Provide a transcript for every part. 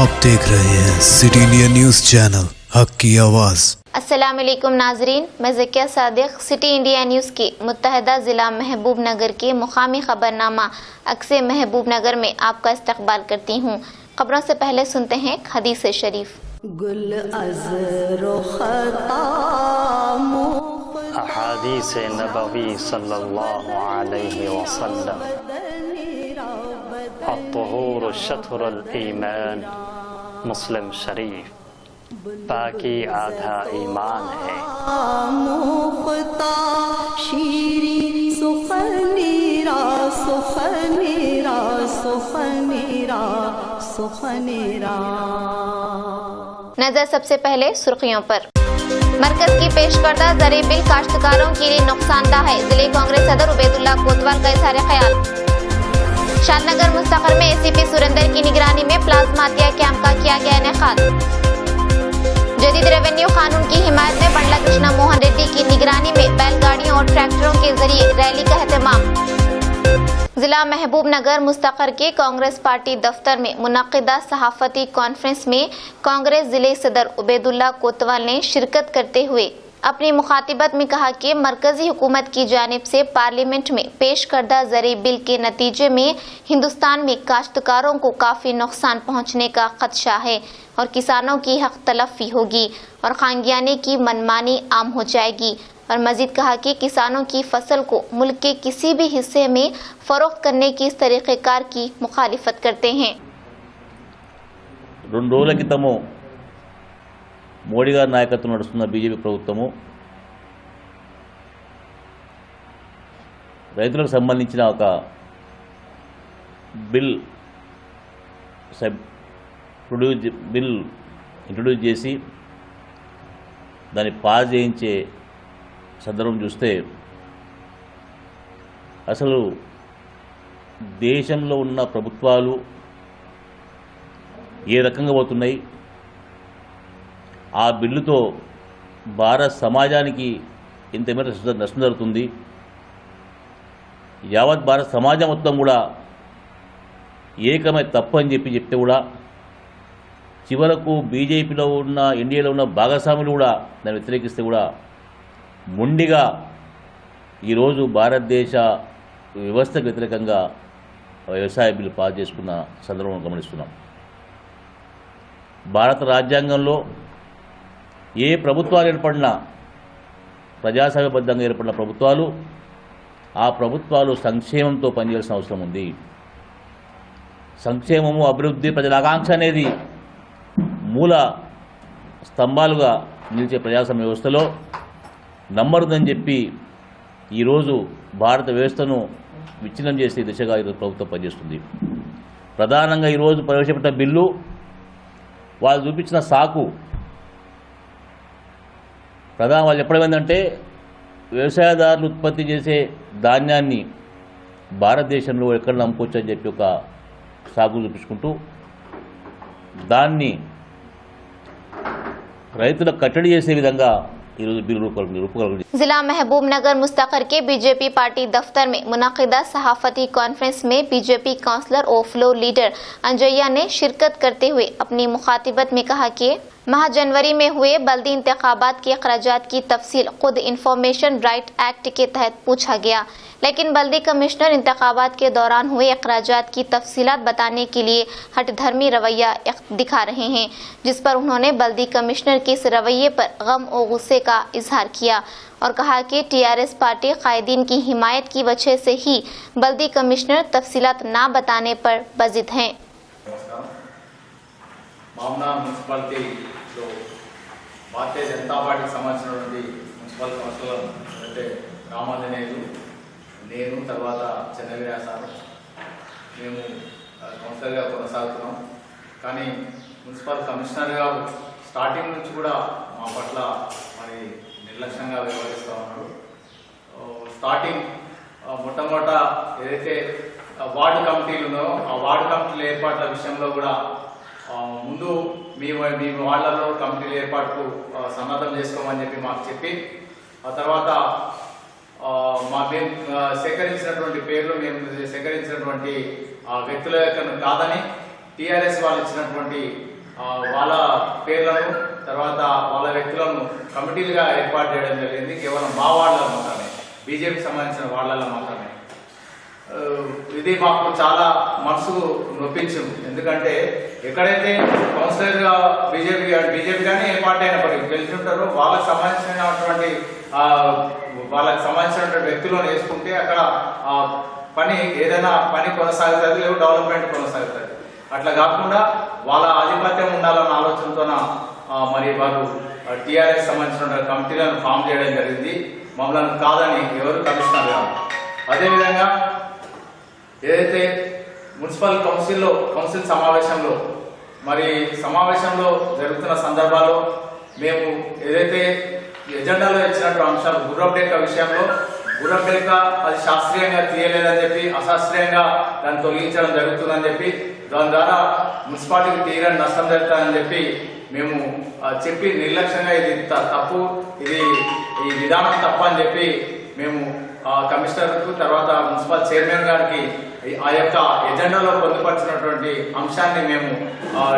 आप देख रहे हैं सिटी इंडिया न्यूज चैनल, हक की आवाज। अस्सलाम वालेकुम नाजरीन, मैं Zakia Sadiq city India news के मुत्तहदा ज़िला महबूब नगर के मुकामी खबरनामा अक्से महबूब नगर में आपका इस्तकबाल करती हूँ। खबरों से पहले सुनते हैं हदीस शरीफ। अहादीस नबवी सल्लल्लाहु अलैहि वसल्लम, अत्तहूर शत्रुल ईमान, मुस्लिम शरीफ। बाकी आधा ईमान है। नजर सबसे पहले सुर्खियों पर। मरकज की पेश करदा ज़री बिल काश्तकारों के लिए नुकसानदा है, जिले कांग्रेस सदर उबैदुल्ला कोतवाल का इज़हार ख्याल। शादनगर मुस्तखर में एसीपी सुरेंद्र की निगरानी में प्लाज्मा हत्या कैंप का किया गया इनेकाद। जदीद रेवेन्यू कानून की हिमायत में बंडला कृष्णा मोहन रेड्डी की निगरानी में बैलगाड़ियों और ट्रैक्टरों के जरिए रैली का एहतमाम। जिला महबूब नगर मुस्तकर के कांग्रेस पार्टी दफ्तर में मुनक्किदा सहाफती कॉन्फ्रेंस में कांग्रेस जिले सदर उबैदुल्ला कोतवाल ने शिरकत करते हुए अपनी मुखातिबत में कहा कि मरकजी हुकूमत की जानिब से पार्लियामेंट में पेश करदा ज़री बिल के नतीजे में हिंदुस्तान में काश्तकारों को काफ़ी नुकसान पहुँचने का खदशा है और किसानों की हक तलफ़ी होगी और खानगियाने की मनमानी आम हो जाएगी। और मजीद कहा कि किसानों की फसल को मुल्क के किसी भी हिस्से में फ़रोख्त करने की इस तरीक़ेकार की मुखालिफत करते हैं। మోడీ గారి నాయకత్వం నడుస్తున్న బీజేపీ ప్రభుత్వము రైతులకు సంబంధించిన ఒక బిల్ ఇంట్రొడ్యూస్ చేసి దాన్ని పాస్ చేయించే సందర్భం చూస్తే అసలు దేశంలో ఉన్న ప్రభుత్వాలు ఏ రకంగా పోతున్నాయి, ఆ బిల్లుతో భారత సమాజానికి ఇంత మేర నష్టం జరుగుతుంది, యావత్ భారత సమాజం మొత్తం కూడా ఏకమై తప్పు అని చెప్తే కూడా చివరకు బీజేపీలో ఉన్న ఎన్డీఏలో ఉన్న భాగస్వాములు కూడా దాన్ని వ్యతిరేకిస్తే కూడా మొండిగా ఈరోజు భారతదేశ వ్యవస్థకు వ్యతిరేకంగా వ్యవసాయ బిల్లు పాస్ చేసుకున్న సందర్భం గమనిస్తున్నాం. భారత రాజ్యాంగంలో ఏ ప్రభుత్వాలు ఏర్పడినా ప్రజాస్వామ్యబద్ధంగా ఏర్పడిన ప్రభుత్వాలు ఆ ప్రభుత్వాలు సంక్షేమంతో పనిచేయాల్సిన అవసరం ఉంది. సంక్షేమము, అభివృద్ధి, ప్రజల ఆకాంక్ష అనేది మూల స్తంభాలుగా నిలిచే ప్రజాస్వామ్య వ్యవస్థలో నమ్మరుదని చెప్పి ఈరోజు భారత వ్యవస్థను విచ్ఛిన్నం చేసే దిశగా ఈరోజు ప్రభుత్వం పనిచేస్తుంది. ప్రధానంగా ఈరోజు ప్రవేశపెట్టిన బిల్లు వాళ్ళు చూపించిన సాకు వాళ్ళు చెప్పడం ఏంటంటే వ్యవసాయదారులు ఉత్పత్తి చేసే ధాన్యాన్ని భారతదేశంలో ఎక్కడ నమ్ముకోవచ్చు అని చెప్పి ఒక సాగు చూపించుకుంటూ దాన్ని రైతులకు కట్టడి చేసే విధంగా जिला महबूब नगर मुस्तकर के बीजेपी पार्टी दफ्तर में मुनक्किदा सहाफती कॉन्फ्रेंस में बीजेपी काउंसलर और फ्लोर लीडर अंजैया ने शिरकत करते हुए अपनी मुखातिबत में कहा कि माह जनवरी में हुए बल्दी इंतखाबात के अखराजात की तफसील खुद इंफॉर्मेशन राइट एक्ट के तहत पूछा गया, लेकिन बल्दी कमिश्नर इंतखाबात के दौरान हुए अखराजात की तफसीलात बताने के लिए हठधर्मी रवैया दिखा रहे हैं, जिस पर उन्होंने बल्दी कमिश्नर के इस रवैये पर गम और गुस्से का इजहार किया और कहा कि टीआरएस पार्टी कायदीन की हिमायत की वजह से ही बल्दी कमिश्नर तफसीलात ना बताने पर बजिद हैं। भारतीय जनता पार्टी संबंधी मुन्सिपल कौंसिलर रामांजनेयुलु నేను తర్వాత చెన్నగిరి సార్ మేము కౌన్సిలర్గా కొనసాగుతున్నాం. కానీ మున్సిపల్ కమిషనర్ గారు స్టార్టింగ్ నుంచి కూడా మా పట్ల మరి నిర్లక్ష్యంగా వ్యవహరిస్తూ ఉన్నారు. స్టార్టింగ్ మొట్టమొదట ఏదైతే వార్డు కమిటీలు ఉన్నాయో ఆ వార్డు కమిటీల ఏర్పాట్ల విషయంలో కూడా ముందు మీ వార్డులలో కమిటీల ఏర్పాటుకు సన్నద్ధం చేసుకోమని చెప్పి మాకు చెప్పి ఆ తర్వాత సేకరించినటువంటి పేర్లు మేము సేకరించినటువంటి వ్యక్తుల యొక్క కాదని టీఆర్ఎస్ వాళ్ళు ఇచ్చినటువంటి వాళ్ళ పేర్లను తర్వాత వాళ్ళ వ్యక్తులను కమిటీలుగా ఏర్పాటు చేయడం జరిగింది. కేవలం మా వాళ్ళలో మాత్రమే, బీజేపీకి సంబంధించిన వాళ్ళలో మాత్రమే. ఇది మాకు చాలా మనసుకు నొప్పించింది. ఎందుకంటే ఎక్కడైతే కౌన్సిలర్గా బీజేపీ కానీ ఏ పార్టీ అయినప్పటికీ గెలిచుంటారో వాళ్ళకి సంబంధించినటువంటి వ్యక్తులను వేసుకుంటే అక్కడ పని ఏదైనా పని కొనసాగుతుంది, లేదా డెవలప్మెంట్ కొనసాగుతుంది. అట్లా కాకుండా వాళ్ళ ఆధిపత్యం ఉండాలన్న ఆలోచనతోన మరి వారు టీఆర్ఎస్ సంబంధించిన కమిటీలను ఫామ్ చేయడం జరిగింది. మమ్మల్ని కాదని ఎవరు కమిషనర్ కాదు. అదేవిధంగా ఏదైతే మున్సిపల్ కౌన్సిల్ సమావేశంలో జరుగుతున్న సందర్భాల్లో మేము ఏదైతే ఎజెండాలో ఇచ్చినటువంటి అంశాలు గుర్రబ్డేక విషయంలో అది శాస్త్రీయంగా తీయలేదని చెప్పి, అశాస్త్రీయంగా దాన్ని తొలగించడం జరుగుతుందని చెప్పి, దాని ద్వారా మున్సిపాలిటీకి తీరని నష్టం జరుగుతుందని చెప్పి మేము చెప్పి నిర్లక్ష్యంగా ఇది తప్పు, ఈ విధానం తప్పు అని చెప్పి మేము కమిషనర్కు తర్వాత మున్సిపల్ చైర్మన్ గారికి ఆ యొక్క ఎజెండాలో పొందుపరిచినటువంటి అంశాన్ని మేము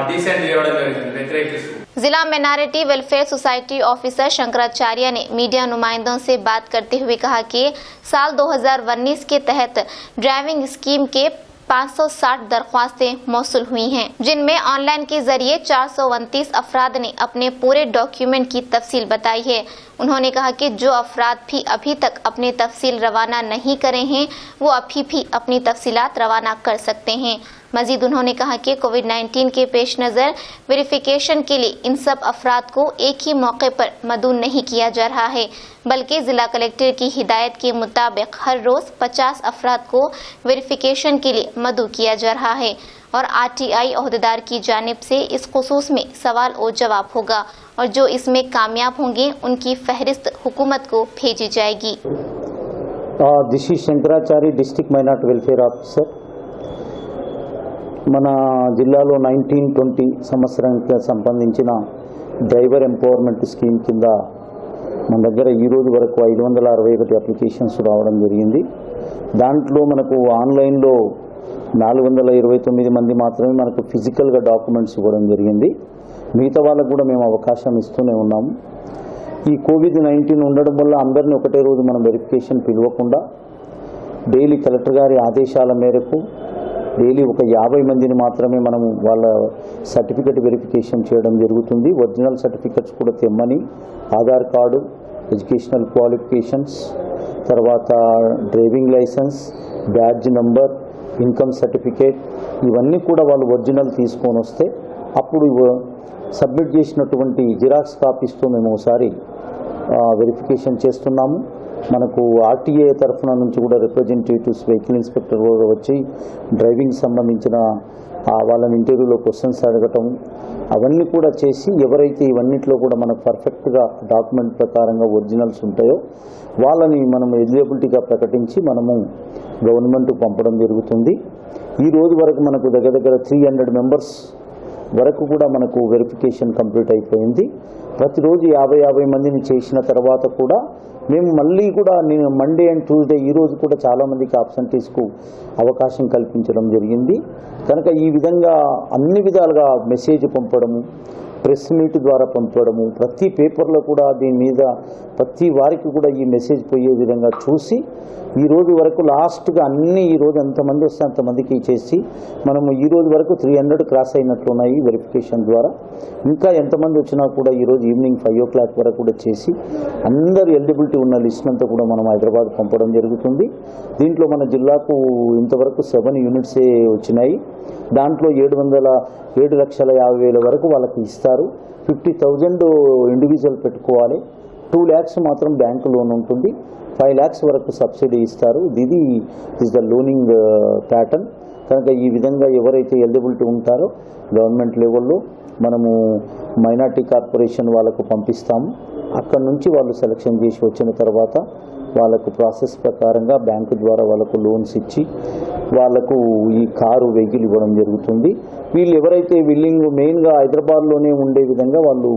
డీసెంట్ ఇవ్వడం జరిగింది వ్యతిరేకిస్తూ. जिला minority welfare society officer Shankaracharya ने मीडिया नुमाइंदों से बात करते हुए कहा कि साल 2019 के तहत ड्राइविंग स्कीम के 560 दरख्वास्तें मौसूल हुई हैं, जिनमें ऑनलाइन के जरिए 429 अफराद ने अपने पूरे डॉक्यूमेंट की तफसील बताई है। उन्होंने कहा कि जो अफराद भी अभी तक अपने तफसील रवाना नहीं करे हैं वो अभी भी अपनी तफसीलात रवाना कर सकते हैं। मजीद उन्होंने कहा कि कोविड-19 के पेश नज़र वेरिफिकेशन के लिए इन सब अफराद को एक ही मौके पर मदऊ नहीं किया जा रहा है, बल्कि जिला कलेक्टर की हिदायत के मुताबिक हर रोज़ 50 अफराद को वेरिफिकेशन के लिए मदऊ किया जा रहा है और RTI अहदेदार की जानिब से इस खुसूस में सवाल और जवाब होगा और जो इसमें कामयाब होंगे उनकी फहरिस्त हुकूमत को भेजी जाएगी। This is Shankaracharya, district minority welfare officer. మన జిల్లాలో 1920 సంవత్సరానికి సంబంధించిన డ్రైవర్ ఎంపవర్మెంట్ స్కీమ్ కింద మన దగ్గర ఈ రోజు వరకు 561 అప్లికేషన్స్ రావడం జరిగింది. దాంట్లో మనకు ఆన్లైన్లో 429 మంది మాత్రమే మనకు ఫిజికల్గా డాక్యుమెంట్స్ ఇవ్వడం జరిగింది. మిగతా వాళ్ళకు కూడా మేము అవకాశం ఇస్తూనే ఉన్నాము. ఈ కోవిడ్-19 ఉండడం వల్ల అందరినీ ఒకటే రోజు మనం వెరిఫికేషన్ పిలవకుండా డైలీ కలెక్టర్ గారి ఆదేశాల మేరకు డైలీ ఒక 50 మందిని మాత్రమే మనము వాళ్ళ సర్టిఫికెట్ వెరిఫికేషన్ చేయడం జరుగుతుంది. ఒరిజినల్ సర్టిఫికెట్స్ కూడా తెమ్మని, ఆధార్ కార్డు, ఎడ్యుకేషనల్ క్వాలిఫికేషన్స్, తర్వాత driving licence, badge number, income certificate ఇవన్నీ కూడా వాళ్ళు ఒరిజినల్ తీసుకొని వస్తే అప్పుడు సబ్మిట్ చేసినటువంటి జిరాక్స్ కాపీస్తో మేము ఒకసారి వెరిఫికేషన్ చేస్తున్నాము. మనకు ఆర్టీఏ తరఫున నుంచి కూడా రిప్రజెంటేటివ్స్, వెహికల్ ఇన్స్పెక్టర్ కూడా వచ్చి డ్రైవింగ్ సంబంధించిన వాళ్ళని ఇంటర్వ్యూలో క్వశ్చన్స్ అడగటం అవన్నీ కూడా చేసి ఎవరైతే ఇవన్నిట్లో కూడా మనకు పర్ఫెక్ట్గా డాక్యుమెంట్ ప్రకారంగా ఒరిజినల్స్ ఉంటాయో వాళ్ళని మనం ఎలిజిబిలిటీగా ప్రకటించి మనము గవర్నమెంట్కు పంపడం జరుగుతుంది. ఈ రోజు వరకు మనకు దగ్గర 300 మెంబర్స్ వరకు కూడా మనకు వెరిఫికేషన్ కంప్లీట్ అయిపోయింది. ప్రతిరోజు 50 మందిని చేసిన తర్వాత కూడా మేము మళ్ళీ కూడా నేను మండే అండ్ ట్యూస్డే ఈరోజు కూడా చాలామందికి ఆబ్సెంటీస్కు అవకాశం కల్పించడం జరిగింది. కనుక ఈ విధంగా అన్ని విధాలుగా మెసేజ్ పంపడము, ప్రెస్ మీట్ ద్వారా పంపడము, ప్రతి పేపర్లో కూడా దీని మీద ప్రతి వారికి కూడా ఈ మెసేజ్ పోయే విధంగా చూసి ఈ రోజు వరకు లాస్ట్గా అన్నీ ఈరోజు ఎంతమంది వస్తే అంతమందికి చేసి మనము ఈ రోజు వరకు 300 క్రాస్ అయినట్లున్నాయి వెరిఫికేషన్ ద్వారా. ఇంకా ఎంతమంది వచ్చినా కూడా ఈరోజు ఈవినింగ్ 5 o'clock వరకు కూడా చేసి అందరు ఎలిజిబిలిటీ ఉన్న లిస్ట్ అంతా కూడా మనం హైదరాబాద్ పంపడం జరుగుతుంది. దీంట్లో మన జిల్లాకు ఇంతవరకు 7 యూనిట్సే వచ్చినాయి. దాంట్లో 7,50,000 వరకు వాళ్ళకి ఇస్తారు. 50,000 ఇండివిజువల్ పెట్టుకోవాలి. 2 lakhs మాత్రం బ్యాంకు లోన్ ఉంటుంది. 5 lakhs వరకు సబ్సిడీ ఇస్తారు. ఇది ఇస్ ద లోనింగ్ ప్యాటర్న్. కనుక ఈ విధంగా ఎవరైతే ఎలిజిబిలిటీ ఉంటారో గవర్నమెంట్ లెవెల్లో మనము మైనార్టీ కార్పొరేషన్ వాళ్ళకు పంపిస్తాము. అక్కడి నుంచి వాళ్ళు సెలక్షన్ చేసి వచ్చిన తర్వాత వాళ్ళకు ప్రాసెస్ ప్రకారంగా బ్యాంకు ద్వారా వాళ్ళకు లోన్స్ ఇచ్చి వాళ్ళకు ఈ కారు వెహికల్ ఇవ్వడం జరుగుతుంది. వీళ్ళు ఎవరైతే విల్లింగ్ మెయిన్గా హైదరాబాద్లోనే ఉండే విధంగా వాళ్ళు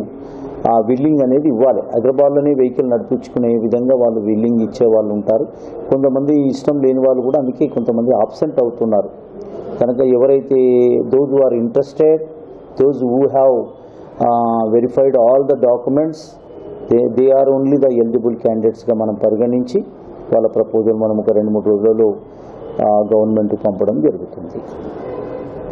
ఆ విల్లింగ్ అనేది ఇవ్వాలి. హైదరాబాద్లోనే వెహికల్ నడిపించుకునే విధంగా వాళ్ళు విల్లింగ్ ఇచ్చే వాళ్ళు ఉంటారు. కొంతమంది ఇష్టం లేని వాళ్ళు కూడా అందుకే కొంతమంది ఆబ్సెంట్ అవుతున్నారు. కనుక ఎవరైతే those are interested those who have verified all the documents, they are only the eligible candidates గా మనం పరిగణించి వాళ్ళ ప్రపోజల్ మనం ఒక 2-3 రోజులలో గవర్నమెంట్ పంపడం జరుగుతుంది.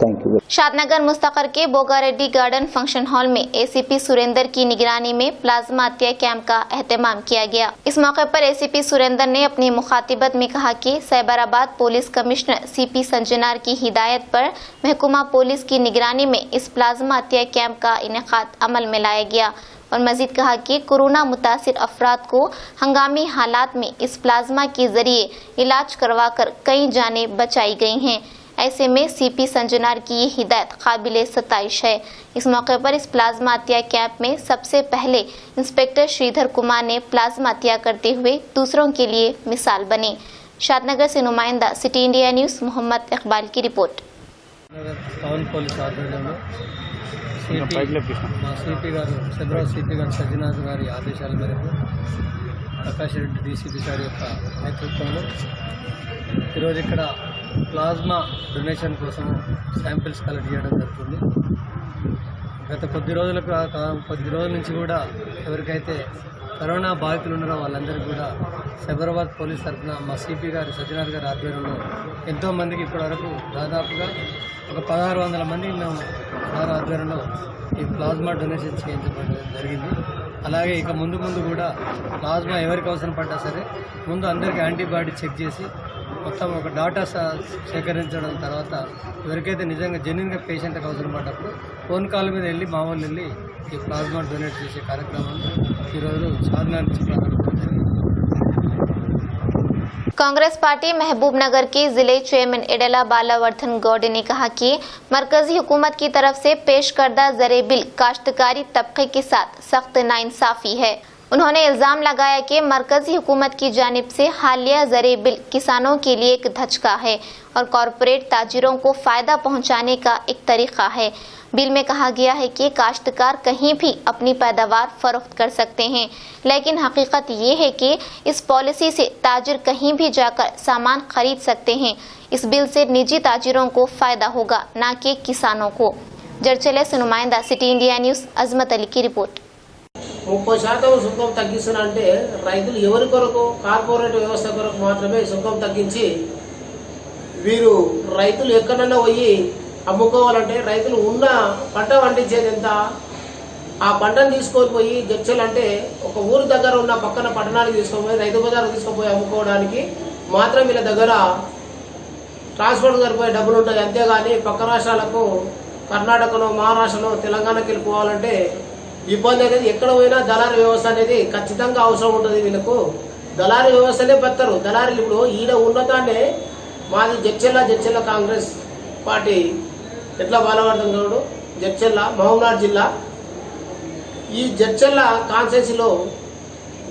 Thank you. शादनगर मुस्तकर के बोगारेड्डी गार्डन फंक्शन हॉल में एसीपी सुरेंद्र की निगरानी में प्लाज्मा हत्या कैंप का एहतमाम किया गया. इस मौके पर एसीपी सुरेंद्र ने अपनी मुखातिबत में कहा कि साइबराबाद पुलिस कमिश्नर सीपी संजनार की हिदायत पर महकमा पुलिस की निगरानी में इस प्लाज्मा हत्या कैंप का इनेकाद अमल में लाया गया और मजीद कहा कि कोरोना मुतासिर अफराद को हंगामी हालात में इस प्लाज्मा के जरिए इलाज करवाकर कई जानें बचाई गई हैं. ऐसे में सीपी संजनार की ये हिदायत काबिले सताइश है. इस मौके पर इस प्लाज्मा हत्या कैंप में सबसे पहले इंस्पेक्टर श्रीधर कुमार ने प्लाज्मा हत्या करते हुए दूसरों के लिए मिसाल बने. शादनगर से नुमाइंदा city India news Mohammed Iqbal की रिपोर्ट. టౌన్ పోలీస్ ఆధ్వర్యంలో సిపి గారు సెబ్రా సిపి గారు సజ్జనాథ్ గారి ఆదేశాల మేరకు ప్రకాష్ రెడ్డి డీసీపీ సార్ యొక్క నేతృత్వంలో ఈరోజు ఇక్కడ ప్లాజ్మా డొనేషన్ కోసం శాంపిల్స్ కలెక్ట్ చేయడం జరుగుతుంది. గత కొద్ది రోజుల నుంచి కూడా ఎవరికైతే కరోనా బాధితులు ఉన్నారో వాళ్ళందరికీ కూడా సైబరాబాద్ పోలీస్ తరఫున మా సిపి గారు సజ్జనాథ్ గారి ఆధ్వర్యంలో ఎంతోమందికి ఇప్పటివరకు దాదాపుగా ఒక 1600 మందికి మేము సార్ ఆధ్వర్యంలో ఈ ప్లాజ్మా డొనేషన్ చేయించడం జరిగింది. అలాగే ఇక ముందు కూడా ప్లాజ్మా ఎవరికి అవసరం పడ్డా సరే ముందు అందరికీ యాంటీబాడీ చెక్ చేసి మొత్తం ఒక డాటా సేకరించడం తర్వాత ఎవరికైతే నిజంగా జెన్యున్గా పేషెంట్కి అవసరం పడ్డప్పుడు ఫోన్ కాల్ మీద వెళ్ళి మామూలు వెళ్ళి ఈ ప్లాజ్మా డొనేట్ చేసే కార్యక్రమాన్ని ఈరోజు సాధన నుంచి ప్రారంభించడం జరిగింది. कांग्रेस पार्टी महबूब नगर के जिले चेयरमैन एडला बालावर्धन गौड़ ने कहा कि मरकजी हुकूमत की तरफ से पेश करदा ज़रे बिल काश्तकारी तबके के साथ सख्त नाइंसाफी है. उन्होंने इल्जाम लगाया कि मरकजी हुकूमत की जानिब से हालिया ज़रे बिल किसानों के लिए एक धचका है और कॉरपोरेट ताजिरों को फायदा पहुंचाने का एक तरीका है. बिल में कहा गया है कि काश्तकार कहीं भी अपनी पैदावार फरोख्त कर सकते हैं, लेकिन हकीकत ये है कि इस पॉलिसी से ताजिर कहीं भी जाकर सामान खरीद सकते हैं. इस बिल से निजी ताजिरों को फायदा होगा, न कि किसानों को. जरचले से नुमाइंदा सिटी इंडिया न्यूज़ अजमत अली की रिपोर्ट. 30% సుంకం తగ్గిస్తున్నంటే రైతులు ఎవరి కొరకు కార్పొరేట్ వ్యవస్థ కొరకు మాత్రమే సుంకం తగ్గించి వీరు రైతులు ఎక్కడన్నా పోయి అమ్ముకోవాలంటే రైతులు ఉన్న పంట పండించేది ఎంత ఆ పంటను తీసుకొని పోయి జడ్చలంటే ఒక ఊరు దగ్గర ఉన్న పక్కన పట్టణానికి తీసుకొని పోయి రైతు బజార్కు తీసుకొని అమ్ముకోవడానికి మాత్రం వీళ్ళ దగ్గర ట్రాన్స్పోర్ట్ సరిపోయే డబ్బులు ఉంటాయి. అంతేగాని పక్క రాష్ట్రాలకు కర్ణాటకలో మహారాష్ట్రలో తెలంగాణకి వెళ్ళిపోవాలంటే ఇబ్బంది అనేది ఎక్కడ పోయినా దళారీ వ్యవస్థ అనేది ఖచ్చితంగా అవసరం ఉంటుంది. వీళ్ళకు దళారీ వ్యవస్థనే పెడతారు. దళారీలు ఇప్పుడు ఈడ ఉన్నతానే మాది జడ్చెల్ల కాంగ్రెస్ పార్టీ ఎట్లా బాలవర్ధన్ గౌడ్ జడ్చెల్ల మహబూబ్నగర్ జిల్లా. ఈ జడ్చెల్ల కాన్స్టిట్యున్సీలో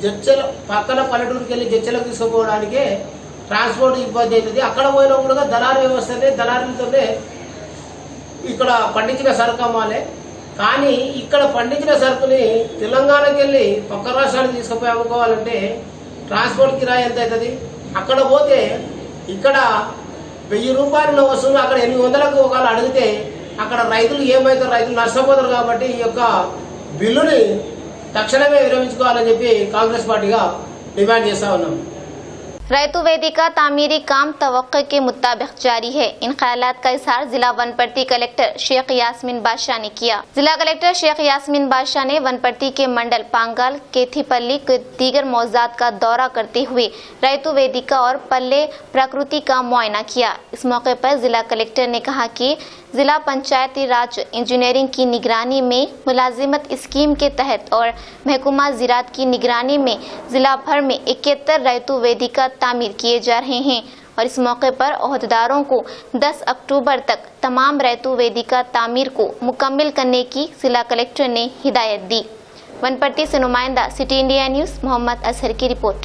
జడ్చెల్ల పక్కన పల్లెటూరుకి వెళ్ళి జడ్చెల్లకు తీసుకుపోవడానికే ట్రాన్స్పోర్ట్ ఇబ్బంది అవుతుంది. అక్కడ పోయినా కూడా దళారీ వ్యవస్థనే దళారీలతోనే ఇక్కడ పండించిన సరుకు అమ్మాలి. కానీ ఇక్కడ పండించిన సరుకుని తెలంగాణకి వెళ్ళి పక్క రాష్ట్రానికి తీసుకుపోయి అమ్ముకోవాలంటే ట్రాన్స్పోర్ట్ కిరాయి ఎంత అవుతుంది? అక్కడ పోతే ఇక్కడ 1000 రూపాయల వస్తువులు అక్కడ 800లకు ఒకవేళ అడిగితే అక్కడ రైతులు ఏమవుతారు? రైతులు నష్టపోతారు. కాబట్టి ఈ యొక్క బిల్లుని తక్షణమే విరమించుకోవాలని చెప్పి కాంగ్రెస్ పార్టీగా డిమాండ్ చేస్తా ఉన్నాం. रैतु वेदिका तामीरी काम तवक्के के मुताबिक जारी है. इन ख्यालात का इजहार जिला वनपट्टी कलेक्टर शेख यास्मीन बादशाह ने किया. जिला कलेक्टर शेख यास्मीन बादशाह ने वनपट्टी के मंडल पांगाल केथीपल्ली के दीगर मौजाद का दौरा करते हुए रैतु वेदिका और पल्ले प्रकृति का मुआयना किया. इस मौके पर जिला कलेक्टर ने कहा कि जिला पंचायती राज इंजीनियरिंग की निगरानी में मुलाजिमत स्कीम के तहत और महकमा ज़राअत की निगरानी में जिला भर में 71 रैतु वेदिका तामीर किए जा रहे हैं और इस मौके पर ओहदेदारों को 10 अक्टूबर तक तमाम रैतु वेदिका तामीर को मुकम्मल करने की जिला कलेक्टर ने हिदायत दी. वनपट्टी से नुमाइंदा city India news Mohammad Azhar की रिपोर्ट.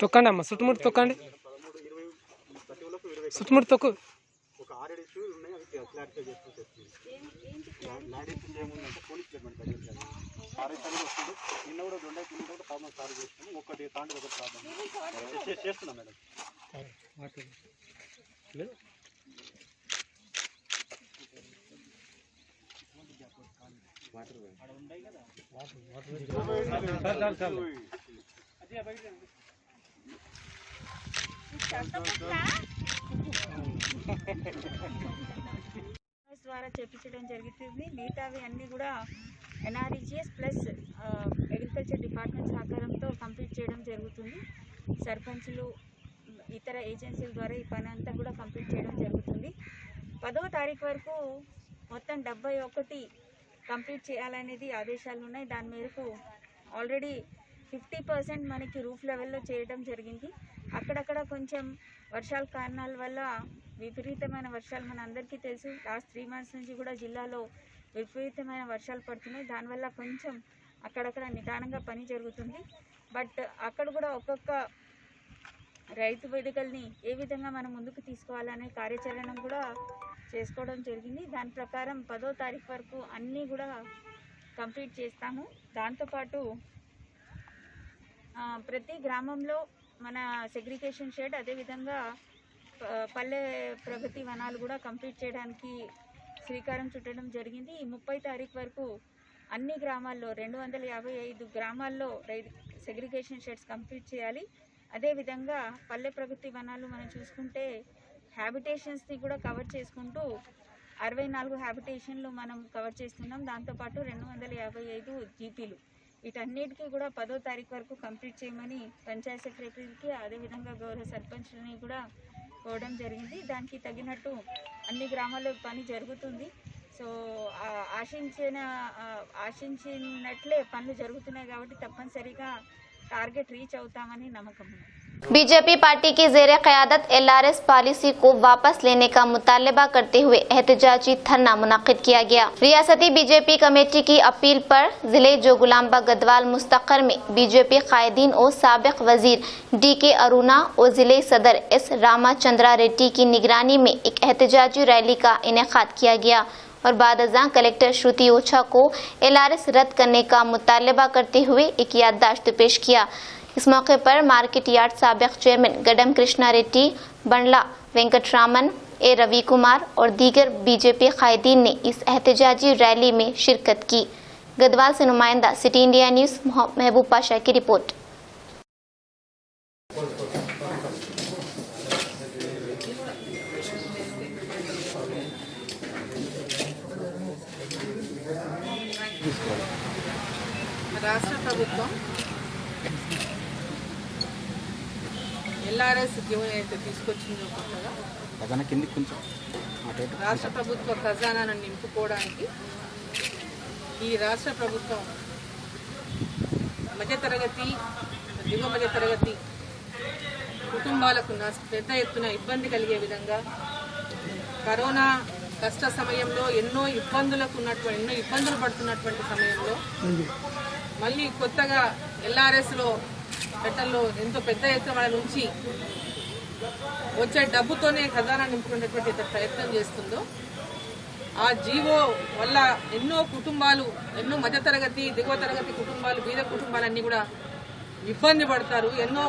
తొక్కండి అమ్మ, చుట్టుముట్టు తొక్కండి, చుట్టుముట్టు తొక్కు. ఆర్ఎస్ అనేది వస్తుంది. నిన్న కూడా 2 కిలోమీటర్లు ప్రాబ్లం సాల్వ్ చేస్తున్నాము. ఒకటి తాండ్రి ఒకటి ప్రాబ్లం చేస్తున్నాం మేడం. ద్వారా చేపించడం జరుగుతుంది. మిగతావి అన్నీ కూడా ఎన్ఆర్ఈజీఎస్ ప్లస్ అగ్రికల్చర్ డిపార్ట్మెంట్ సహకారంతో కంప్లీట్ చేయడం జరుగుతుంది. సర్పంచులు ఇతర ఏజెన్సీల ద్వారా ఈ పని అంతా కూడా కంప్లీట్ చేయడం జరుగుతుంది. 10వ తారీఖు వరకు మొత్తం 71 కంప్లీట్ చేయాలనేది ఆదేశాలు ఉన్నాయి. దాని మేరకు ఆల్రెడీ 50% మనకి రూఫ్ లెవెల్లో చేయడం జరిగింది. అక్కడక్కడ కొంచెం వర్షాల కారణాల వల్ల విపరీతమైన వర్షాలు మన అందరికీ తెలుసు. లాస్ట్ 3 months నుంచి కూడా జిల్లాలో విపరీతమైన వర్షాలు పడుతున్నాయి. దానివల్ల కొంచెం అక్కడక్కడ నిదానంగా పని జరుగుతుంది. బట్ అక్కడ కూడా ఒక్కొక్క రైతు వేదికల్ని ఏ విధంగా మనం ముందుకు తీసుకోవాలనే కార్యాచరణ కూడా చేసుకోవడం జరిగింది. దాని ప్రకారం 10వ తారీఖు వరకు అన్నీ కూడా కంప్లీట్ చేస్తాము. దాంతోపాటు ప్రతి గ్రామంలో మన సెగ్రిగేషన్ షెడ్, అదేవిధంగా పల్లె ప్రగతి వనాలు కూడా కంప్లీట్ చేయడానికి శ్రీకారం చుట్టడం జరిగింది. ఈ 30 తారీఖు వరకు అన్ని గ్రామాల్లో 255 గ్రామాల్లో సెగ్రిగేషన్ షెడ్స్ కంప్లీట్ చేయాలి. అదేవిధంగా పల్లె ప్రగతి వనాలు మనం చూసుకుంటే హ్యాబిటేషన్స్ని కూడా కవర్ చేసుకుంటూ 64 హ్యాబిటేషన్లు మనం కవర్ చేస్తున్నాం. దాంతోపాటు 255 జీపీలు. వీటన్నిటికీ కూడా 10వ తారీఖు వరకు కంప్లీట్ చేయమని పంచాయత్ సెక్రటరీకి, అదేవిధంగా గౌరవ సర్పంచ్ని కూడా కోవడం జరిగింది. దానికి తగినట్టు అన్ని గ్రామాల్లో పని జరుగుతుంది. సో ఆశించినట్లే పనులు జరుగుతున్నాయి కాబట్టి తప్పనిసరిగా టార్గెట్ రీచ్ అవుతామని నమ్మకం ఉంది. बीजेपी पार्टी की ज़ेरे क़यादत एलआरएस पॉलिसी को वापस लेने का मुतालबा करते हुए एहतजाजी धरना मुनक़िद किया गया। रियासती बीजेपी कमेटी की अपील पर जिले जोगुलांबा गढ़वाल मुस्तक़र में बीजेपी कायदीन और साबिक़ वजीर DK अरुणा और जिले सदर S रामाचंद्रा रेड्डी की निगरानी में एक एहतजाजी रैली का इनेकाद किया गया और बादअज़ां कलेक्टर श्रुति ओझा को एलआरएस रद्द करने का मुतालबा करते हुए एक याददाश्त पेश किया। इस मौके पर मार्केट यार्ड साबिक़ चेयरमैन गडम कृष्णा रेड्डी, बंडला वेंकटरामन, ए रवि कुमार और दीगर बीजेपी कायदीन ने इस एहतजाजी रैली में शिरकत की। गढ़वाल से नुमाइंदा सिटी इंडिया न्यूज़ महबूब पाशा की रिपोर्ट। రాష్ట్ర ప్రభుత్వం ఎల్ఆర్ఎస్ జీవో అయితే తీసుకొచ్చిందో కొత్తగా రాష్ట్ర ప్రభుత్వ ఖజానాను నింపుకోవడానికి ఈ రాష్ట్ర ప్రభుత్వం మధ్యతరగతి, దిగువ మధ్యతరగతి కుటుంబాలకు పెద్ద ఎత్తున ఇబ్బంది కలిగే విధంగా కరోనా కష్ట సమయంలో ఎన్నో ఇబ్బందులు పడుతున్నటువంటి సమయంలో మళ్ళీ కొత్తగా ఎల్ఆర్ఎస్లో పెట్టల్లో ఎంతో పెద్ద ఎత్తున వాళ్ళ నుంచి వచ్చే డబ్బుతోనే ఖజానా నింపుకునేటువంటి ప్రయత్నం చేస్తుందో ఆ జీవో వల్ల ఎన్నో కుటుంబాలు, ఎన్నో మధ్యతరగతి, దిగువ తరగతి కుటుంబాలు, బీద కుటుంబాలన్నీ కూడా ఇబ్బంది పడతారు. ఎన్నో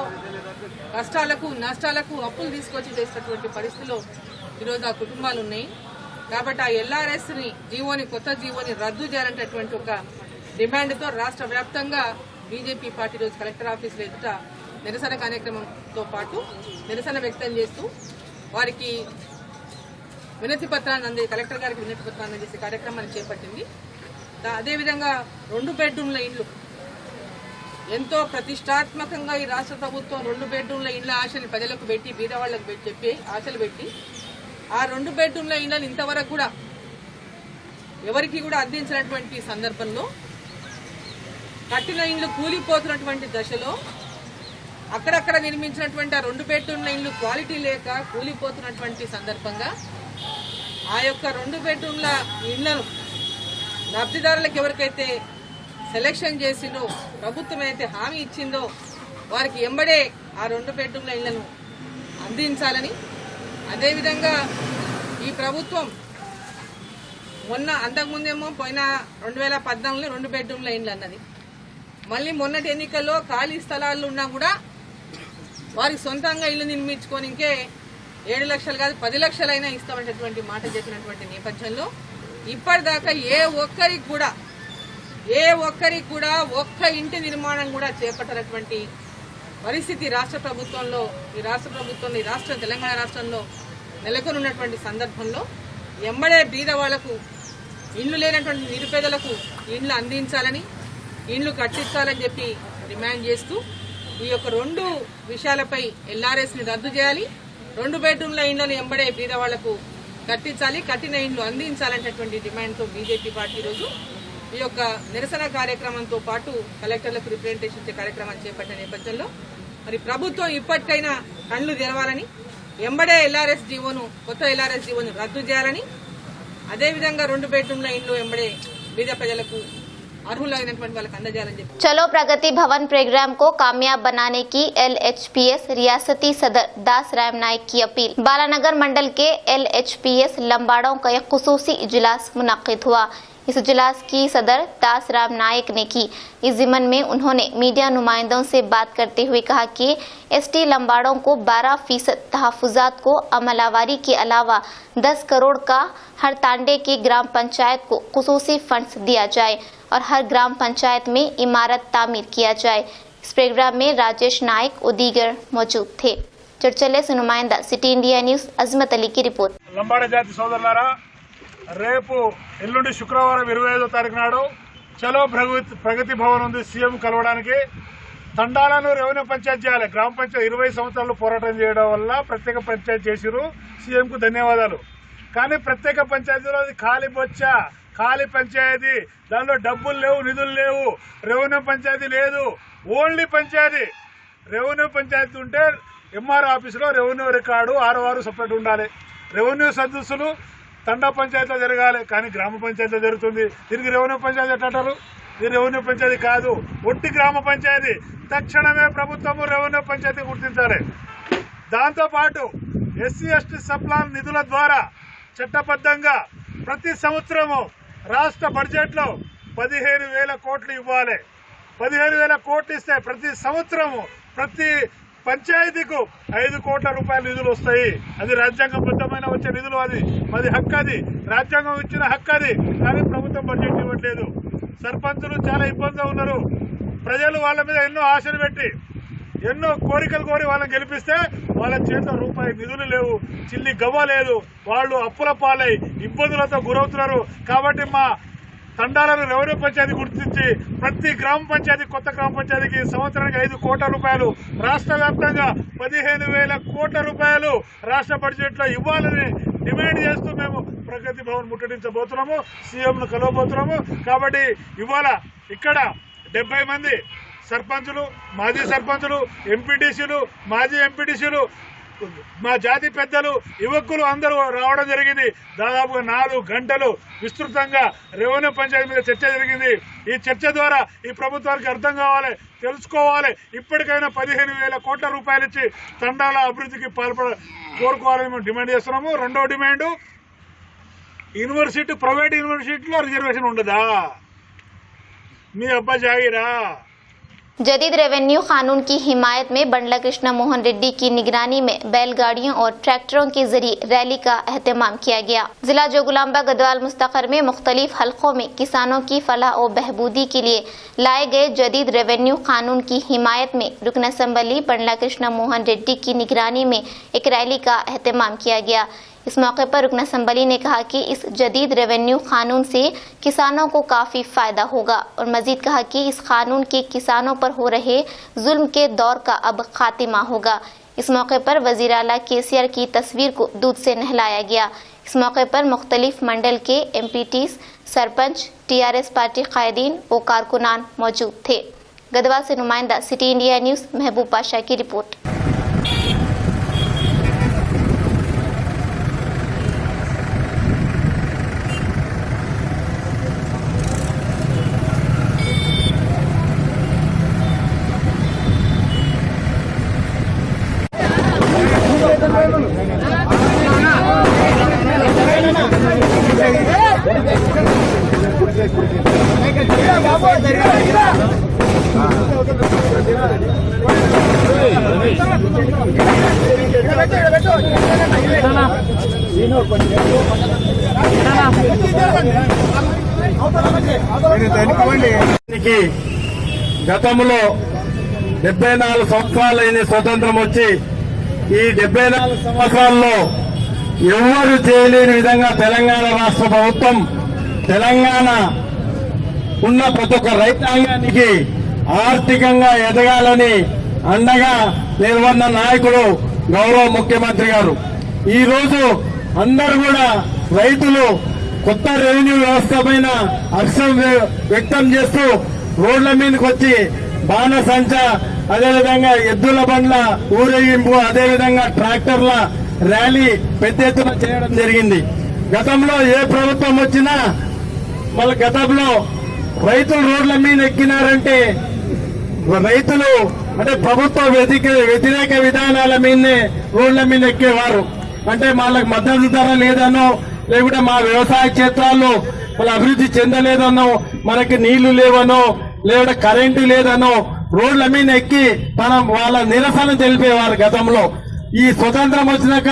కష్టాలకు, నష్టాలకు అప్పులు తీసుకొచ్చి చేసినటువంటి పరిస్థితిలో ఈరోజు ఆ కుటుంబాలు ఉన్నాయి. కాబట్టి ఆ ఎల్ఆర్ఎస్ని కొత్త జీవోని రద్దు చేయాలనేటటువంటి ఒక డిమాండ్తో రాష్ట్ర వ్యాప్తంగా బీజేపీ పార్టీ రోజు కలెక్టర్ ఆఫీసులో ఎదుట నిరసన కార్యక్రమంతో పాటు నిరసన వ్యక్తం చేస్తూ వారికి వినతి పత్రాన్ని కలెక్టర్ గారికి వినతి పత్రాన్ని అందించే కార్యక్రమాన్ని చేపట్టింది. అదేవిధంగా 2 బెడ్రూమ్ల ఇండ్లు ఎంతో ప్రతిష్టాత్మకంగా ఈ రాష్ట్ర ప్రభుత్వం 2 బెడ్రూమ్ల ఇండ్ల ఆశలు ప్రజలకు పెట్టి, బీదవాళ్లకు చెప్పి ఆశలు పెట్టి ఆ 2 బెడ్రూమ్ల ఇండ్లను ఇంతవరకు కూడా ఎవరికి కూడా అందించినటువంటి సందర్భంలో కట్టిన ఇండ్లు కూలిపోతున్నటువంటి దశలో అక్కడక్కడ నిర్మించినటువంటి ఆ 2 బెడ్రూమ్ల ఇండ్లు క్వాలిటీ లేక కూలిపోతున్నటువంటి సందర్భంగా ఆ యొక్క 2 బెడ్రూమ్ల ఇండ్లను లబ్ధిదారులకు ఎవరికైతే సెలెక్షన్ చేసిందో, ప్రభుత్వం అయితే హామీ ఇచ్చిందో వారికి ఎంబడే ఆ 2 బెడ్రూమ్ల ఇళ్లను అందించాలని, అదేవిధంగా ఈ ప్రభుత్వం అంతకుముందేమో పోయిన 2014లో 2 బెడ్రూమ్ల ఇండ్లు అన్నది. మళ్ళీ మొన్నటి ఎన్నికల్లో ఖాళీ స్థలాలు ఉన్నా కూడా వారికి సొంతంగా ఇల్లు నిర్మించుకొని ఇంకే 7 లక్షలు కాదు 10 లక్షలైనా ఇస్తామనేటువంటి మాట చెప్పినటువంటి నేపథ్యంలో ఇప్పటిదాకా ఏ ఒక్కరికి కూడా ఒక్క ఇంటి నిర్మాణం కూడా చేపట్టనటువంటి పరిస్థితి రాష్ట్ర ప్రభుత్వంలో ఈ రాష్ట్రం తెలంగాణ రాష్ట్రంలో నెలకొని ఉన్నటువంటి సందర్భంలో ఎంబడే బీద వాళ్లకు ఇండ్లు లేనటువంటి నిరుపేదలకు ఇండ్లు అందించాలని ఇండ్లు కట్టించాలని చెప్పి డిమాండ్ చేస్తూ ఈ యొక్క 2 విషయాలపై ఎల్ఆర్ఎస్ ని రద్దు చేయాలి, 2 బెడ్రూమ్ల ఇండ్లను ఎంబడే బీద వాళ్లకు కట్టించాలి, కట్టిన ఇండ్లు అందించాలనేటువంటి డిమాండ్తో బీజేపీ పార్టీ రోజు ఈ యొక్క నిరసన కార్యక్రమంతో పాటు కలెక్టర్లకు రిప్రజెంటేషన్ ఇచ్చే కార్యక్రమాన్ని చేపట్టిన నేపథ్యంలో మరి ప్రభుత్వం ఇప్పటికైనా కళ్లు తెరవాలని, ఎంబడే కొత్త ఎల్ఆర్ఎస్ జీవోను రద్దు చేయాలని, అదేవిధంగా 2 బెడ్రూమ్ల ఇండ్లు ఎంబడే బీద ప్రజలకు अर्हुलైనటువంటి వాళ్ళకి అందజేయాలని చెప్పి चलो प्रगति भवन प्रोग्राम को कामयाब बनाने की LHPS रियासती सदर दास राम नायक की अपील। बालानगर मंडल के LHPS लंबाड़ों का एक खुसूसी इजलास मुनक्किद हुआ। इस इजलास की सदर दास राम नायक ने की। इस ज़िमन में उन्होंने मीडिया नुमाइंदों से बात करते हुए कहा कि ST लंबाड़ों को 12% तहफ़्फ़ुज़ात को अमलावरी के अलावा 10 करोड़ का हर तांडे की ग्राम पंचायत को खुसूसी फंड्स दिया जाए और हर ग्राम पंचायत में इमारत तामीर किया जाए। इस प्रोग्राम में राजेश नायक और दीगर मौजूद थे। चर्चले से नुमाइंदा सिटी इंडिया न्यूज़ अजमत अली की रिपोर्ट। లంబాడ జాతి సోదరులారా, రేపు ఎల్లుండి శుక్రవారం 25వ తారీఖు నాడు చలో ప్రగతి భవన్ ఉంది సీఎం కలవడానికి. తండాలను రెవెన్యూ పంచాయతీ చేయాలి. గ్రామ పంచాయతీ 20 సంవత్సరాలు పోరాటం చేయడం వల్ల ప్రత్యేక పంచాయతీ చేసిరు. సీఎంకు ధన్యవాదాలు. కానీ ప్రత్యేక పంచాయతీలో అది ఖాళీ పంచాయతీ, దానిలో డబ్బులు లేవు, నిధులు లేవు. రెవెన్యూ పంచాయతీ లేదు, ఓన్లీ పంచాయతీ. రెవెన్యూ పంచాయతీ ఉంటే ఎంఆర్ ఆఫీసులో రెవెన్యూ రికార్డు 6 సపరేట్ ఉండాలి. రెవెన్యూ సదస్సులు తండా పంచాయతీలో జరగాలి, కానీ గ్రామ పంచాయతీలో జరుగుతుంది. దీనికి రెవెన్యూ పంచాయతీ ఎట్టారు? ఇది రెవెన్యూ పంచాయతీ కాదు, ఒట్టి గ్రామ పంచాయతీ. తక్షణమే ప్రభుత్వము రెవెన్యూ పంచాయతీ గుర్తించాలి. దాంతోపాటు ఎస్సీ ఎస్టీ సప్లాన్ నిధుల ద్వారా చట్టబద్ధంగా ప్రతి సంవత్సరము రాష్ట్ర బడ్జెట్లో 15,000 కోట్లు ఇవ్వాలి. 15,000 కోట్లు ఇస్తే ప్రతి సంవత్సరము ప్రతి పంచాయతీకు 5 కోట్ల రూపాయల నిధులు వస్తాయి. అది రాజ్యాంగబద్ధమైన వచ్చే నిధులు, అది హక్కు, అది రాజ్యాంగం ఇచ్చిన హక్కు. అది కానీ ప్రభుత్వం బడ్జెట్ ఇవ్వట్లేదు. సర్పంచులు చాలా ఇబ్బందిగా ఉన్నారు. ప్రజలు వాళ్ళ మీద ఎన్నో ఆశలు పెట్టి ఎన్నో కోరికలు కోరి వాళ్ళని గెలిపిస్తే వాళ్ళ చేతిలో రూపాయి నిధులు లేవు, చిల్లి గవ్వ లేదు. వాళ్ళు అప్పుల పాలై ఇబ్బందులతో గురవుతున్నారు. కాబట్టి మా తండాలను రెవెన్యూ పంచాయతీ గుర్తించి ప్రతి గ్రామ పంచాయతీ, కొత్త గ్రామ పంచాయతీకి సంవత్సరానికి 5 కోట్ల రూపాయలు, రాష్ట్ర వ్యాప్తంగా 15,000 కోట్ల రూపాయలు రాష్ట్ర బడ్జెట్లో ఇవ్వాలని డిమాండ్ చేస్తూ మేము ప్రగతి భవన్ ముట్టడించబోతున్నాము. సీఎంను కలవబోతున్నాము. కాబట్టి ఇవాళ ఇక్కడ 70 మంది సర్పంచులు, మాజీ సర్పంచులు, ఎంపీటీసీలు, మాజీ ఎంపీటీసీలు, మా జాతి పెద్దలు, యువకులు అందరూ రావడం జరిగింది. దాదాపుగా 4 గంటలు విస్తృతంగా రెవెన్యూ పంచాయతీ మీద చర్చ జరిగింది. ఈ చర్చ ద్వారా ఈ ప్రభుత్వానికి అర్థం కావాలి, తెలుసుకోవాలి. ఇప్పటికైనా 15,000 కోట్ల రూపాయలు ఇచ్చి తండాల అభివృద్ధికి కోరుకోవాలని మేము డిమాండ్ చేస్తున్నాము. రెండో డిమాండ్, ప్రైవేట్ యూనివర్సిటీలో రిజర్వేషన్ ఉండదా? మీ అబ్బా జాగిరా? जदीद रेवेन्यू कानून की हिमायत में बंडला कृष्णा मोहन रेड्डी की निगरानी में बैलगाड़ियों और ट्रैक्टरों के जरिए रैली का एहतमाम किया गया। जिला जोगुलाम्बा गदवाल मुस्तकर में मुख्तलिफ हलकों में किसानों की फलाह और बहबूदी के लिए लाए गए जदीद रेवेन्यू कानून की हिमायत में रुकन असम्बली बंडला कृष्णा मोहन रेड्डी की निगरानी में एक रैली का एहतमाम किया गया। इस मौके पर रुकन असम्बली ने कहा कि इस जदीद रेवेन्यू कानून से किसानों को काफ़ी फ़ायदा होगा और मजीद कहा कि इस कानून के किसानों पर हो रहे जुल्म के दौर का अब खात्मा होगा। इस मौके पर वज़ीर आला केसीआर की तस्वीर को दूध से नहलाया गया। इस मौके पर मुख्तलिफ मंडल के MPTs, सरपंच, TRS पार्टी कायदीन व कारकुनान मौजूद थे। गदवाल से नुमाइंदा सिटी इंडिया न्यूज़ महबूब पाशा की रिपोर्ट। Hey! గతంలో 74 సంవత్సరాలైన స్వతంత్రం వచ్చి ఈ 74 సంవత్సరాల్లో ఎవరు చేయలేని విధంగా తెలంగాణ రాష్ట్ర ప్రభుత్వం తెలంగాణ ఉన్న ప్రతి ఒక్క రైతాంగానికి ఆర్థికంగా ఎదగాలని అండగా నిలబడిన నాయకుడు గౌరవ ముఖ్యమంత్రి గారు. ఈ రోజు అందరూ కూడా రైతులు కొత్త రెవెన్యూ వ్యవస్థ పైన హర్షం వ్యక్తం చేస్తూ రోడ్ల మీదకి వచ్చి బాణసంచ, అదేవిధంగా ఎద్దుల బండ్ల ఊరేగింపు, అదేవిధంగా ట్రాక్టర్ల ర్యాలీ పెద్ద ఎత్తున చేయడం జరిగింది. గతంలో ఏ ప్రభుత్వం వచ్చినా మళ్ళీ గతంలో రైతులు రోడ్ల మీద ఎక్కినారంటే రైతులు అంటే ప్రభుత్వ వ్యతిరేక విధానాల మీదనే రోడ్ల మీద ఎక్కేవారు. అంటే వాళ్ళకి మద్దతు ధర లేదనో, లేకుంటే మా వ్యవసాయ క్షేత్రాల్లో వాళ్ళ అభివృద్ధి చెందలేదనో, మనకి నీళ్లు లేవనో, లేకుంటే కరెంటు లేదనో రోడ్ల మీద ఎక్కి వాళ్ళ నిరసన తెలిపేవారు. గతంలో ఈ స్వతంత్రం వచ్చినాక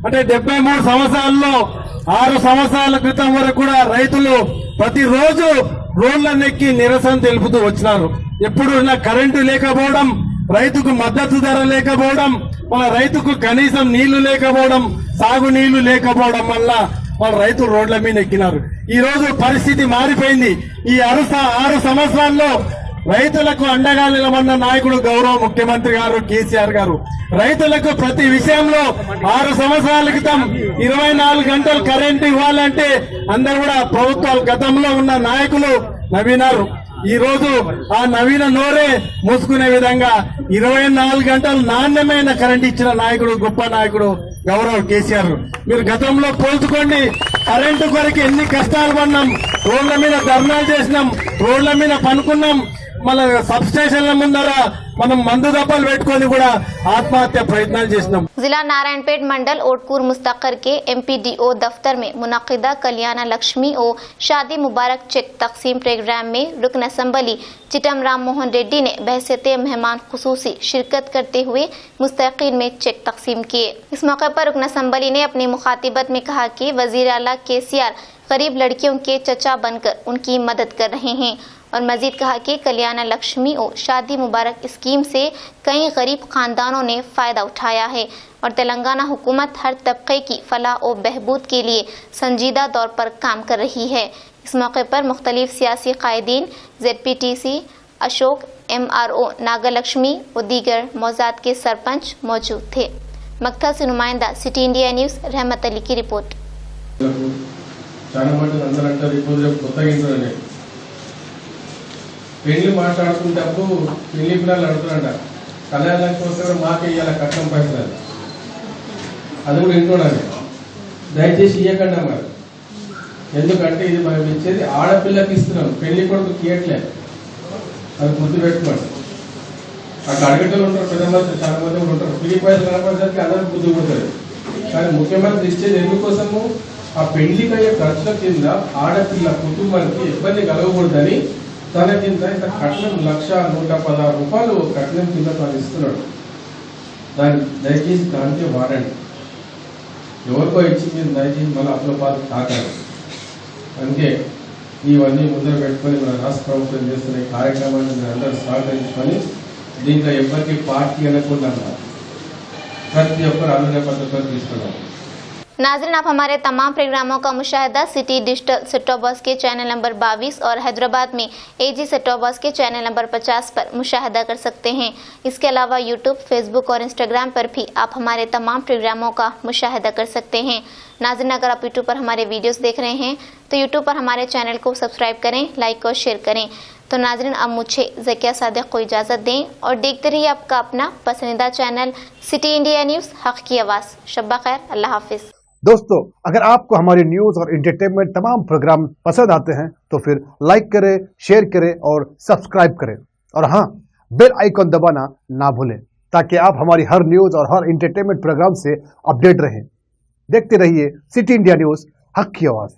అంటే 73 సంవత్సరాల్లో 6 సంవత్సరాల క్రితం వరకు కూడా రైతులు ప్రతిరోజు రోడ్లనెక్కి నిరసన తెలుపుతూ వచ్చినారు. ఎప్పుడు కరెంటు లేకపోవడం, రైతుకు మద్దతు ధర లేకపోవడం, మన రైతుకు కనీసం నీళ్లు లేకపోవడం, సాగు నీళ్లు లేకపోవడం వల్ల వాళ్ళ రైతులు రోడ్ల మీద ఎక్కినారు. ఈ రోజు పరిస్థితి మారిపోయింది. ఈ 6 సంవత్సరాల్లో రైతులకు అండగా నిలబడిన నాయకుడు గౌరవ ముఖ్యమంత్రి గారు కేసీఆర్ గారు. రైతులకు ప్రతి విషయంలో 6 సంవత్సరాల క్రితం 24 గంటలు కరెంటు ఇవ్వాలంటే అందరూ కూడా ప్రభుత్వాలు గతంలో ఉన్న నాయకులు నవ్వినారు. ఈ రోజు ఆ నవీన నోరే మూసుకునే విధంగా 24 గంటలు నాణ్యమైన కరెంట్ ఇచ్చిన నాయకుడు, గొప్ప నాయకుడు గౌరవ కేసీఆర్. మీరు గతంలో పోల్చుకోండి, కరెంటు కొరకు ఎన్ని కష్టాలు పడినాం, రోడ్ల మీద ధర్నాలు చేసినాం, రోడ్ల మీద పనుకున్నాం, మన సబ్ స్టేషన్ల ముందర మనం మందు దప్పలు పెట్టుకొని కూడా ఆత్మహత్య ప్రయత్నాలు చేసినాం. जिला नारायणपेट मंडल ओटकूर मुस्तकर के MPDO दफ्तर में मुनक्किदा कल्याण लक्ष्मी और शादी मुबारक चेक तकसीम प्रोग्राम में रुकन असम्बली चिटम राम मोहन रेड्डी ने बहैसियत मेहमान खुसूसी शिरकत करते हुए मुस्तकिल में चेक तकसीम किए। इस मौके पर रुकन असम्बली ने अपनी मुखातिबत में कहा कि वजीर आला केसीआर गरीब लड़कियों के चचा बनकर उनकी मदद कर रहे हैं और मजीद कहा कि कल्याण लक्ष्मी और शादी मुबारक स्कीम से कई गरीब खानदानों ने फायदा उठाया है और तेलंगाना हुकूमत हर तबके की फलाह और बहबूद के लिए संजीदा तौर पर काम कर रही है। इस मौके पर मुख्तलिफ सियासी कायदीन, ZPTC, अशोक, MRO नागलक्ष्मी और दीगर मौजाद के सरपंच मौजूद थे। मक्था से नुमाइंदा सिटी इंडिया न्यूज़ रहमत अली की रिपोर्ट। పెళ్లి మాట్లాడుకునేటప్పుడు పెళ్లి పిల్లలు అడుగుతారంట, కళ్యాణ లక్ష్మి వస్తే కూడా మాకే ఇవ్వాలి కట్నం పైసలు, అది కూడా ఇంట్లోనే. దయచేసి ఇవ్వకండి అన్నారు. ఎందుకంటే ఇది మనం ఇచ్చేది ఆడపిల్లకి ఇస్తున్నాం, పెళ్లి కొడుకు ఇవ్వట్లేదు. అది గుర్తుపెట్టుకోండి. అక్కడ అడిగేటోళ్ళు ఉంటారు, పెద్దమంది చాలా మంది కూడా ఉంటారు. ఫ్రీ పైసలు కనపడేసరికి అందరికి బుద్ధి పుడుతుంది. కానీ ముఖ్యమంత్రి ఇచ్చేది ఎందుకోసము, ఆ పెళ్లికి అయ్యే ఖర్చుల కింద ఆడపిల్ల కుటుంబానికి ఇబ్బంది కలగకూడదని తన కింద ఇంత కట్నం 1,116 రూపాయలు కట్నం కింద తను ఇస్తున్నాడు. దాన్ని దయచేసి దానికే వాడండి. ఎవరికో ఇచ్చి మీరు దయచేసి మళ్ళీ అప్పుల పాలు తాకాలి. అందుకే ఇవన్నీ ముందర పెట్టుకొని మన రాష్ట్ర ప్రభుత్వం చేస్తున్న ఈ కార్యక్రమాన్ని మీరు అందరూ సహకరించుకొని దీంట్లో ఎవరికి పార్టీ అనకుండా ప్రతి ఒక్కరు అనుకునే పద్ధతిలో తీసుకున్నాం. नाज़रीन, आप हमारे तमाम प्रोग्रामों का मुशाहिदा city digital set top box के चैनल नंबर 22 और हैदराबाद में AG सेट टॉप बॉक्स के चैनल नंबर 50 पर मुशाहिदा कर सकते हैं। इसके अलावा यूट्यूब, फेसबुक और इंस्टाग्राम पर भी आप हमारे तमाम प्रोग्रामों का मुशाहिदा कर सकते हैं। नाज़रीन, अगर आप यूट्यूब पर हमारे वीडियोस देख रहे हैं तो यूट्यूब पर हमारे चैनल को सब्सक्राइब करें, लाइक और शेयर करें। तो नाज़रीन, अब मुझे ज़किया सादिक को इजाज़त दें और देखते रहिए आपका अपना पसंदीदा चैनल सिटी इंडिया न्यूज़, हक़ की आवाज़। शब्बा खैर, अल्लाह हाफिज़। दोस्तों, अगर आपको हमारी न्यूज़ और एंटरटेनमेंट तमाम प्रोग्राम पसंद आते हैं तो फिर लाइक करें, शेयर करें और सब्सक्राइब करें। और हाँ, बेल आइकॉन दबाना ना भूलें ताकि आप हमारी हर न्यूज़ और हर एंटरटेनमेंट प्रोग्राम से अपडेट रहें। देखते रहिए सिटी इंडिया न्यूज़, हक़ की आवाज़।